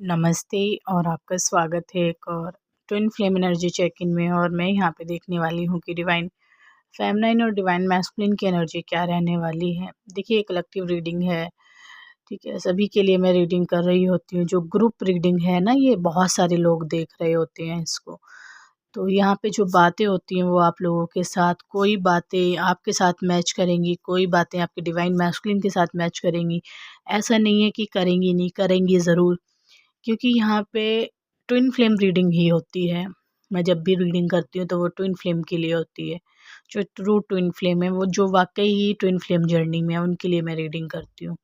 नमस्ते और आपका स्वागत है एक और twin flame energy check in में। और मैं यहाँ पे देखने वाली हूँ कि डिवाइन फेमिनाइन और डिवाइन मैस्कुलिन की एनर्जी क्या रहने वाली है। देखिए, एक कलेक्टिव रीडिंग है, ठीक है। सभी के लिए मैं रीडिंग कर रही होती हूँ। जो ग्रुप रीडिंग है ना, ये बहुत सारे लोग देख रहे होते हैं इसको। तो यहाँ पे जो बातें होती हैं वो आप लोगों के साथ, कोई बातें आपके साथ मैच करेंगी, कोई बातें आपके डिवाइन मैस्कुलिन के साथ मैच करेंगी। ऐसा नहीं है कि करेंगी नहीं, करेंगी ज़रूर, क्योंकि यहाँ पे ट्विन फ्लेम रीडिंग ही होती है। मैं जब भी रीडिंग करती हूँ तो वो ट्विन फ्लेम के लिए होती है। जो ट्रू ट्विन फ्लेम है, वो जो वाक़ई ही ट्विन फ्लेम जर्नी में है, उनके लिए मैं रीडिंग करती हूँ,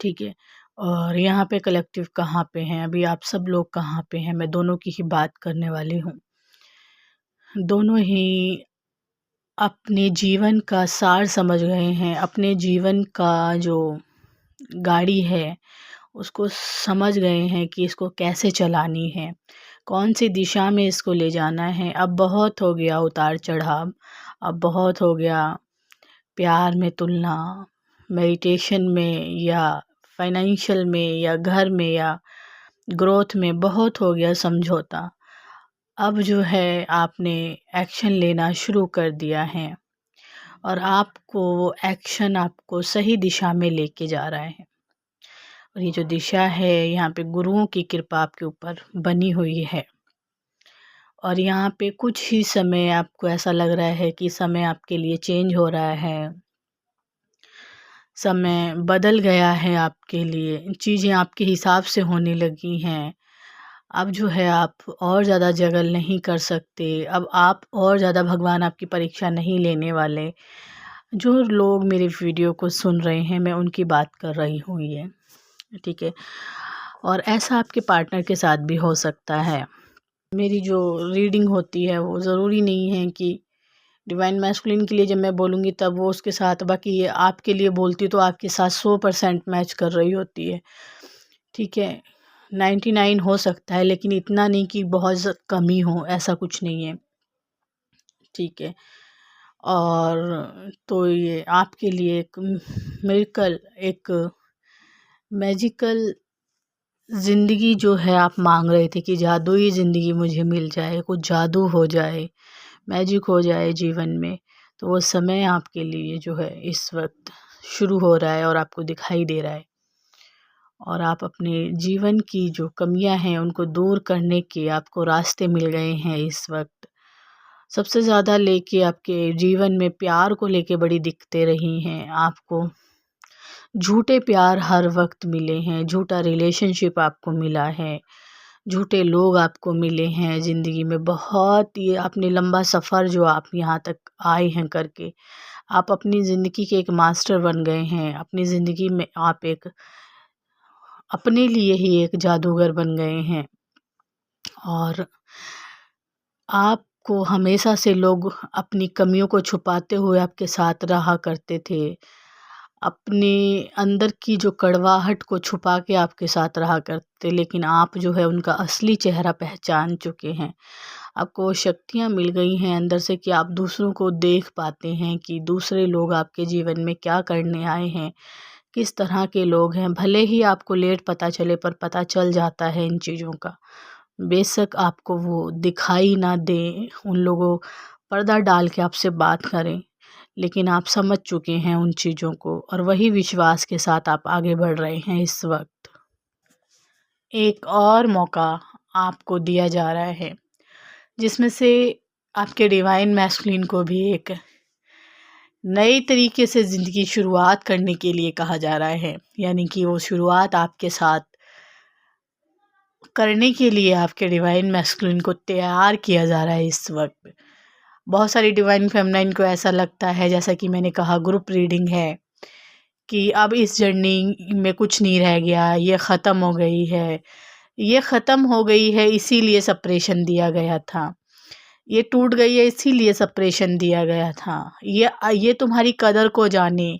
ठीक है। और यहाँ पे कलेक्टिव कहाँ पे हैं, अभी आप सब लोग कहाँ पे हैं, मैं दोनों की ही बात करने वाली हूँ। दोनों ही अपने जीवन का सार समझ गए हैं, अपने जीवन का जो गाड़ी है उसको समझ गए हैं कि इसको कैसे चलानी है, कौन सी दिशा में इसको ले जाना है। अब बहुत हो गया उतार-चढ़ाव, अब बहुत हो गया प्यार में तुलना, मेडिटेशन में या फाइनेंशियल में या घर में या ग्रोथ में बहुत हो गया समझौता। अब जो है आपने एक्शन लेना शुरू कर दिया है और आपको वो एक्शन आपको सही दिशा में लेके जा रहा है। और ये जो दिशा है, यहाँ पे गुरुओं की कृपा आपके ऊपर बनी हुई है। और यहाँ पे कुछ ही समय आपको ऐसा लग रहा है कि समय आपके लिए चेंज हो रहा है, समय बदल गया है आपके लिए, चीज़ें आपके हिसाब से होने लगी हैं। अब जो है आप और ज़्यादा जगल नहीं कर सकते, अब आप और ज़्यादा भगवान आपकी परीक्षा नहीं लेने वाले। जो लोग मेरे वीडियो को सुन रहे हैं, मैं उनकी बात कर रही हूँ ये, ठीक है। और ऐसा आपके पार्टनर के साथ भी हो सकता है। मेरी जो रीडिंग होती है वो ज़रूरी नहीं है कि डिवाइन मैस्कुलिन के लिए जब मैं बोलूँगी तब वो उसके साथ, बाकी ये आपके लिए बोलती तो आपके साथ 100% मैच कर रही होती है, ठीक है। 99 हो सकता है, लेकिन इतना नहीं कि बहुत कमी हो, ऐसा कुछ नहीं है, ठीक है। और तो ये आपके लिए एक मिरेकल, एक मैजिकल ज़िंदगी जो है आप मांग रहे थे कि जादुई ज़िंदगी मुझे मिल जाए, कुछ जादू हो जाए, मैजिक हो जाए जीवन में, तो वो समय आपके लिए जो है इस वक्त शुरू हो रहा है और आपको दिखाई दे रहा है। और आप अपने जीवन की जो कमियां हैं उनको दूर करने के आपको रास्ते मिल गए हैं इस वक्त। सबसे ज़्यादा लेके आपके जीवन में प्यार को लेके बड़ी दिक्कतें रही हैं आपको। झूठे प्यार हर वक्त मिले हैं, झूठा रिलेशनशिप आपको मिला है, झूठे लोग आपको मिले हैं ज़िंदगी में। बहुत ये आपने लंबा सफ़र जो आप यहाँ तक आए हैं करके, आप अपनी ज़िंदगी के एक मास्टर बन गए हैं। अपनी ज़िंदगी में आप एक अपने लिए ही एक जादूगर बन गए हैं। और आपको हमेशा से लोग अपनी कमियों को छुपाते हुए आपके साथ रहा करते थे। अपने अंदर की जो कड़वाहट को छुपा के आपके साथ रहा करते, लेकिन आप जो है उनका असली चेहरा पहचान चुके हैं। आपको वो शक्तियाँ मिल गई हैं अंदर से कि आप दूसरों को देख पाते हैं कि दूसरे लोग आपके जीवन में क्या करने आए हैं, किस तरह के लोग हैं। भले ही आपको लेट पता चले, पर पता चल जाता है इन चीज़ों का। बेशक आपको वो दिखाई ना दें, उन लोगों पर्दा डाल के आपसे बात करें, लेकिन आप समझ चुके हैं उन चीज़ों को और वही विश्वास के साथ आप आगे बढ़ रहे हैं इस वक्त। एक और मौका आपको दिया जा रहा है, जिसमें से आपके डिवाइन मैस्कुलिन को भी एक नए तरीके से ज़िंदगी शुरुआत करने के लिए कहा जा रहा है। यानी कि वो शुरुआत आपके साथ करने के लिए आपके डिवाइन मैस्कुलिन को तैयार किया जा रहा है इस वक्त। बहुत सारी डिवाइन फेमिनाइन को ऐसा लगता है, जैसा कि मैंने कहा ग्रुप रीडिंग है, कि अब इस जर्नी में कुछ नहीं रह गया, ये ख़त्म हो गई है, ये ख़त्म हो गई है इसीलिए सेपरेशन दिया गया था, ये टूट गई है इसीलिए सेपरेशन दिया गया था। ये तुम्हारी कदर को जाने,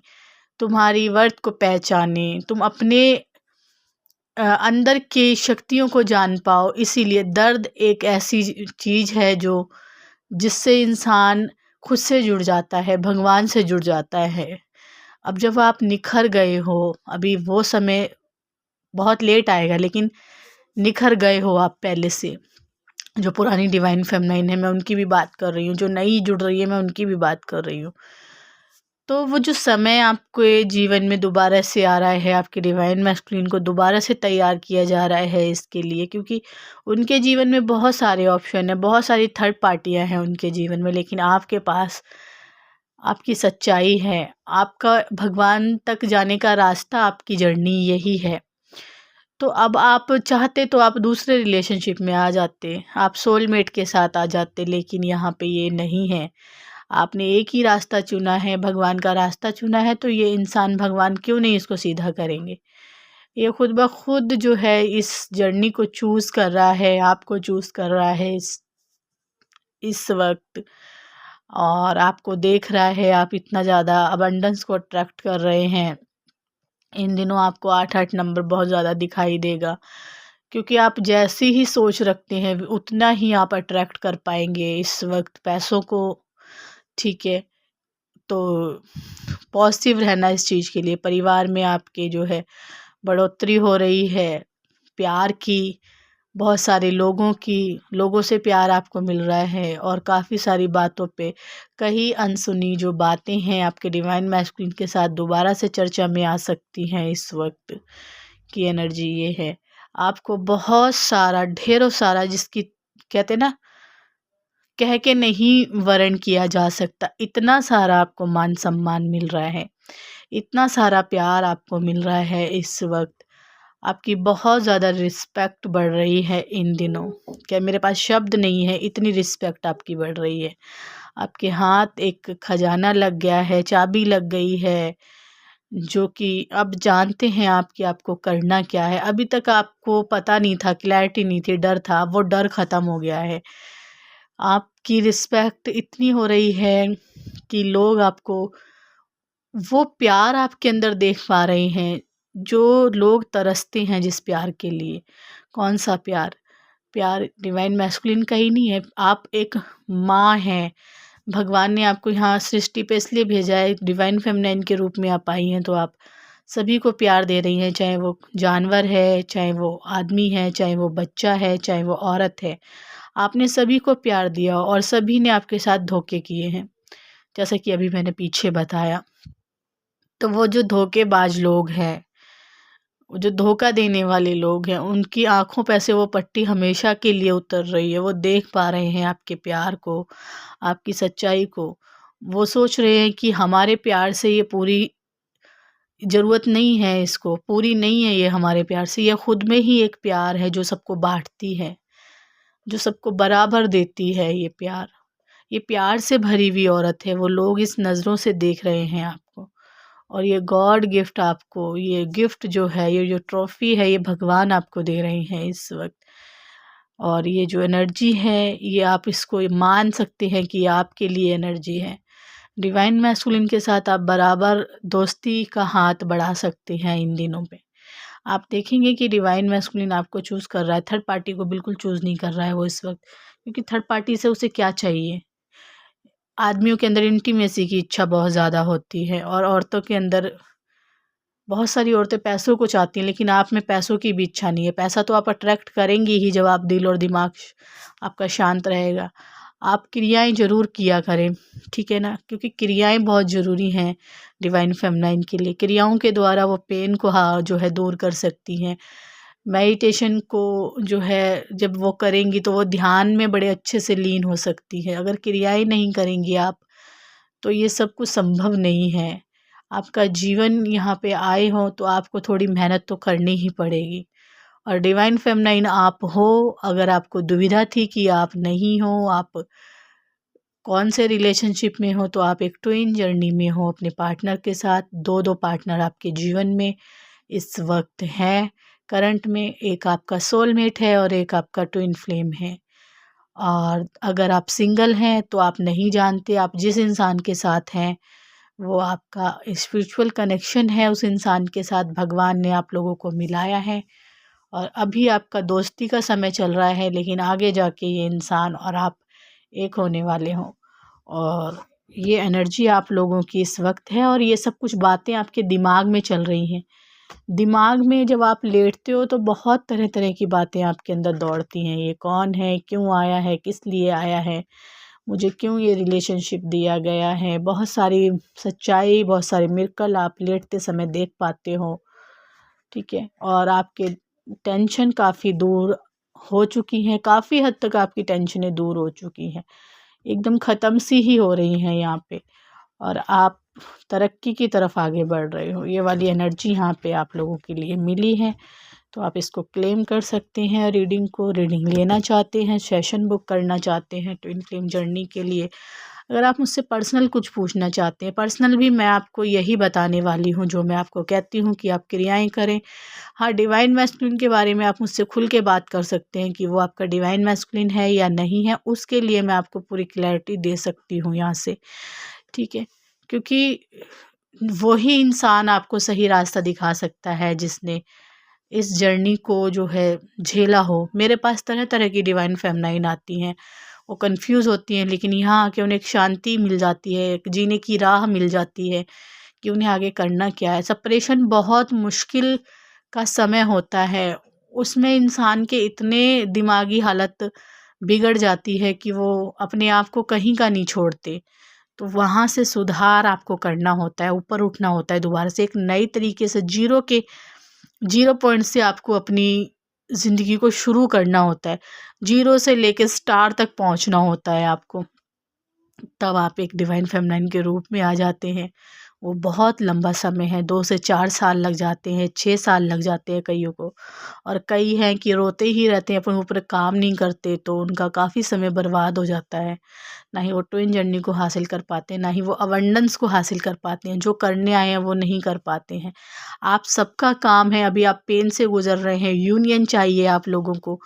तुम्हारी वर्थ को पहचाने, तुम अपने अंदर की शक्तियों को जान पाओ। इसीलिए दर्द एक ऐसी चीज़ है जो जिससे इंसान खुद से जुड़ जाता है, भगवान से जुड़ जाता है। अब जब आप निखर गए हो, अभी वो समय बहुत लेट आएगा, लेकिन निखर गए हो आप पहले से। जो पुरानी डिवाइन फेमिनाइन है मैं उनकी भी बात कर रही हूँ, जो नई जुड़ रही है मैं उनकी भी बात कर रही हूँ। तो वो जो समय आपके जीवन में दोबारा से आ रहा है, आपके डिवाइन मैस्कुलिन को दोबारा से तैयार किया जा रहा है इसके लिए, क्योंकि उनके जीवन में बहुत सारे ऑप्शन हैं, बहुत सारी थर्ड पार्टियां हैं उनके जीवन में, लेकिन आपके पास आपकी सच्चाई है, आपका भगवान तक जाने का रास्ता, आपकी जर्नी यही है। तो अब आप चाहते तो आप दूसरे रिलेशनशिप में आ जाते, आप सोलमेट के साथ आ जाते, लेकिन यहाँ पे ये नहीं है। आपने एक ही रास्ता चुना है, भगवान का रास्ता चुना है, तो ये इंसान भगवान क्यों नहीं इसको सीधा करेंगे। ये खुद ब खुद जो है इस जर्नी को चूज़ कर रहा है, आपको चूज़ कर रहा है इस वक्त, और आपको देख रहा है। आप इतना ज़्यादा अबंडेंस को अट्रैक्ट कर रहे हैं। इन दिनों आपको 8-8 नंबर बहुत ज़्यादा दिखाई देगा, क्योंकि आप जैसी ही सोच रखते हैं उतना ही आप अट्रैक्ट कर पाएंगे इस वक्त पैसों को। ठीक है, तो पॉजिटिव रहना इस चीज़ के लिए। परिवार में आपके जो है बढ़ोतरी हो रही है, प्यार की, बहुत सारे लोगों से प्यार आपको मिल रहा है, और काफ़ी सारी बातों पे कहीं अनसुनी जो बातें हैं आपके डिवाइन मैस्कुलिन के साथ दोबारा से चर्चा में आ सकती हैं। इस वक्त की एनर्जी ये है, आपको बहुत सारा, ढेरों सारा, जिसकी कहते हैं ना, कह के नहीं वर्ण किया जा सकता, इतना सारा आपको मान सम्मान मिल रहा है, इतना सारा प्यार आपको मिल रहा है इस वक्त। आपकी बहुत ज़्यादा रिस्पेक्ट बढ़ रही है इन दिनों, क्या मेरे पास शब्द नहीं है, इतनी रिस्पेक्ट आपकी बढ़ रही है। आपके हाथ एक खजाना लग गया है, चाबी लग गई है, जो कि अब जानते हैं आप कि आपको करना क्या है। अभी तक आपको पता नहीं था, क्लैरिटी नहीं थी, डर था, वो डर ख़त्म हो गया है। आपकी रिस्पेक्ट इतनी हो रही है कि लोग आपको, वो प्यार आपके अंदर देख पा रहे हैं जो लोग तरसते हैं जिस प्यार के लिए। कौन सा प्यार? प्यार डिवाइन मैस्कुलिन का ही नहीं है। आप एक माँ हैं, भगवान ने आपको यहाँ सृष्टि पे इसलिए भेजा है, डिवाइन फेमिनाइन के रूप में आप आई हैं, तो आप सभी को प्यार दे रही हैं, चाहे वो जानवर है, चाहे वो आदमी है, चाहे वो बच्चा है, चाहे वो औरत है। आपने सभी को प्यार दिया और सभी ने आपके साथ धोखे किए हैं, जैसा कि अभी मैंने पीछे बताया। तो वो जो धोखेबाज लोग हैं, वो जो धोखा देने वाले लोग हैं, उनकी आँखों पे से वो पट्टी हमेशा के लिए उतर रही है। वो देख पा रहे हैं आपके प्यार को, आपकी सच्चाई को। वो सोच रहे हैं कि हमारे प्यार से ये पूरी ज़रूरत नहीं है, इसको पूरी नहीं है ये हमारे प्यार से। ये खुद में ही एक प्यार है जो सबको बाँटती है, जो सबको बराबर देती है ये प्यार। ये प्यार से भरी हुई औरत है। वो लोग इस नज़रों से देख रहे हैं आपको। और ये गॉड गिफ्ट आपको, ये गिफ्ट जो है, ये जो ट्रॉफ़ी है, ये भगवान आपको दे रहे हैं इस वक्त। और ये जो एनर्जी है, ये आप इसको मान सकते हैं कि ये आपके लिए एनर्जी है। डिवाइन मैस्कुलिन के साथ आप बराबर दोस्ती का हाथ बढ़ा सकते हैं इन दिनों पे। आप देखेंगे कि डिवाइन मैस्कुलिन आपको चूज़ कर रहा है, थर्ड पार्टी को बिल्कुल चूज़ नहीं कर रहा है वो इस वक्त, क्योंकि थर्ड पार्टी से उसे क्या चाहिए। आदमियों के अंदर इंटीमेसी की इच्छा बहुत ज़्यादा होती है, और औरतों के अंदर, बहुत सारी औरतें पैसों को चाहती हैं, लेकिन आप में पैसों की भी इच्छा नहीं है। पैसा तो आप अट्रैक्ट करेंगी ही जब आप दिल और दिमाग आपका शांत रहेगा। आप क्रियाएं ज़रूर किया करें, ठीक है ना, क्योंकि क्रियाएं बहुत ज़रूरी हैं डिवाइन फेमिनाइन के लिए। क्रियाओं के द्वारा वो पेन को जो है दूर कर सकती हैं। मेडिटेशन को जो है जब वो करेंगी तो वो ध्यान में बड़े अच्छे से लीन हो सकती है। अगर क्रियाएं नहीं करेंगी आप, तो ये सब कुछ संभव नहीं है। आपका जीवन यहाँ पे आए हो तो आपको थोड़ी मेहनत तो करनी ही पड़ेगी। और डिवाइन फेमिनाइन आप हो, अगर आपको दुविधा थी कि आप नहीं हो, आप कौन से रिलेशनशिप में हो, तो आप एक ट्विन जर्नी में हो अपने पार्टनर के साथ। दो दो पार्टनर आपके जीवन में इस वक्त हैं करंट में। एक आपका सोलमेट है और एक आपका ट्विन फ्लेम है। और अगर आप सिंगल हैं तो आप नहीं जानते आप जिस इंसान के साथ हैं वो आपका स्पिरिचुअल कनेक्शन है, उस इंसान के साथ भगवान ने आप लोगों को मिलाया है। और अभी आपका दोस्ती का समय चल रहा है, लेकिन आगे जाके ये इंसान और आप एक होने वाले हों। और ये एनर्जी आप लोगों की इस वक्त है, और ये सब कुछ बातें आपके दिमाग में चल रही हैं। दिमाग में जब आप लेटते हो तो बहुत तरह तरह की बातें आपके अंदर दौड़ती हैं। ये कौन है, क्यों आया है, किस लिए आया है, मुझे क्यों ये रिलेशनशिप दिया गया है। बहुत सारी सच्चाई, बहुत सारे मिरेकल आप लेटते समय देख पाते हो। ठीक है, और आपके टेंशन काफ़ी दूर हो चुकी हैं, काफ़ी हद तक आपकी टेंशनें दूर हो चुकी हैं, एकदम ख़त्म सी ही हो रही हैं यहाँ पे, और आप तरक्की की तरफ आगे बढ़ रहे हो। ये वाली एनर्जी यहाँ पे आप लोगों के लिए मिली है, तो आप इसको क्लेम कर सकते हैं। रीडिंग लेना चाहते हैं, सेशन बुक करना चाहते हैं ट्विन फ्लेम जर्नी के लिए, अगर आप मुझसे पर्सनल कुछ पूछना चाहते हैं, पर्सनल भी मैं आपको यही बताने वाली हूँ जो मैं आपको कहती हूँ कि आप क्रियाएं करें। हाँ, डिवाइन मैस्कुलिन के बारे में आप मुझसे खुल के बात कर सकते हैं कि वो आपका डिवाइन मैस्कुलिन है या नहीं है, उसके लिए मैं आपको पूरी क्लैरिटी दे सकती हूँ यहाँ से। ठीक है, क्योंकि वही इंसान आपको सही रास्ता दिखा सकता है जिसने इस जर्नी को जो है झेला हो। मेरे पास तरह तरह की डिवाइन फेमनाइन आती हैं, वो कंफ्यूज होती हैं, लेकिन यहाँ आके उन्हें एक शांति मिल जाती है, एक जीने की राह मिल जाती है कि उन्हें आगे करना क्या है। सेपरेशन बहुत मुश्किल का समय होता है, उसमें इंसान के इतने दिमागी हालत बिगड़ जाती है कि वो अपने आप को कहीं का नहीं छोड़ते। तो वहाँ से सुधार आपको करना होता है, ऊपर उठना होता है, दोबारा से एक नई तरीके से जीरो पॉइंट से आपको अपनी ज़िंदगी को शुरू करना होता है। जीरो से लेके स्टार तक पहुँचना होता है आपको। तब आप एक डिवाइन फेमिनाइन के रूप में आ जाते हैं। वो बहुत लंबा समय है, 2 से 4 साल लग जाते हैं, 6 साल लग जाते हैं कइयों को, और कई हैं कि रोते ही रहते हैं, अपन ऊपर काम नहीं करते, तो उनका काफ़ी समय बर्बाद हो जाता है। ना ही वो ट्विन जर्नी को हासिल कर पाते हैं, ना ही वो अबंडेंस को हासिल कर पाते हैं। जो करने आए हैं वो नहीं कर पाते हैं। आप सबका काम है, अभी आप पेन से गुज़र रहे हैं, यूनियन चाहिए आप लोगों को।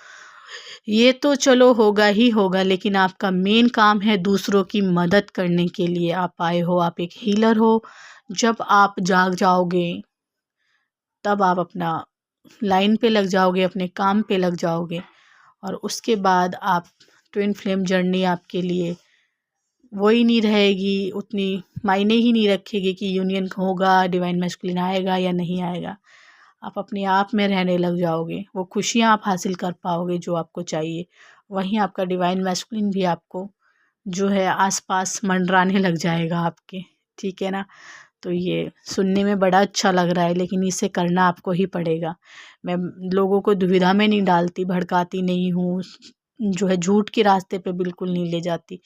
ये तो चलो होगा ही होगा, लेकिन आपका मेन काम है दूसरों की मदद करने के लिए आप आए हो, आप एक हीलर हो। जब आप जाग जाओगे, तब आप अपना लाइन पे लग जाओगे, अपने काम पे लग जाओगे, और उसके बाद आप ट्विन फ्लेम जर्नी आपके लिए वही नहीं रहेगी, उतनी मायने ही नहीं रखेगी कि यूनियन होगा, डिवाइन मैस्कुलिन आएगा या नहीं आएगा। आप अपने आप में रहने लग जाओगे, वो खुशियाँ आप हासिल कर पाओगे जो आपको चाहिए। वहीं आपका डिवाइन मैस्कुलिन भी आपको जो है आस-पास मंडराने लग जाएगा आपके, ठीक है ना? तो ये सुनने में बड़ा अच्छा लग रहा है, लेकिन इसे करना आपको ही पड़ेगा। मैं लोगों को दुविधा में नहीं डालती, भड़काती नहीं हूँ, जो है झूठ के रास्ते पे बिल्कुल नहीं ले जाती।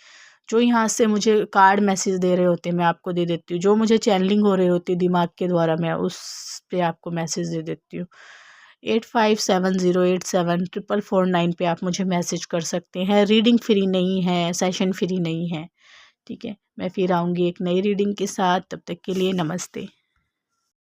जो यहाँ से मुझे कार्ड मैसेज दे रहे होते हैं, मैं आपको दे देती हूँ। जो मुझे चैनलिंग हो रही होती है दिमाग के द्वारा, मैं उस पे आपको मैसेज दे देती हूँ। 8570874449 पे आप मुझे मैसेज कर सकते हैं। रीडिंग फ्री नहीं है, सेशन फ्री नहीं है, ठीक है? मैं फिर आऊँगी एक नई रीडिंग के साथ, तब तक के लिए नमस्ते।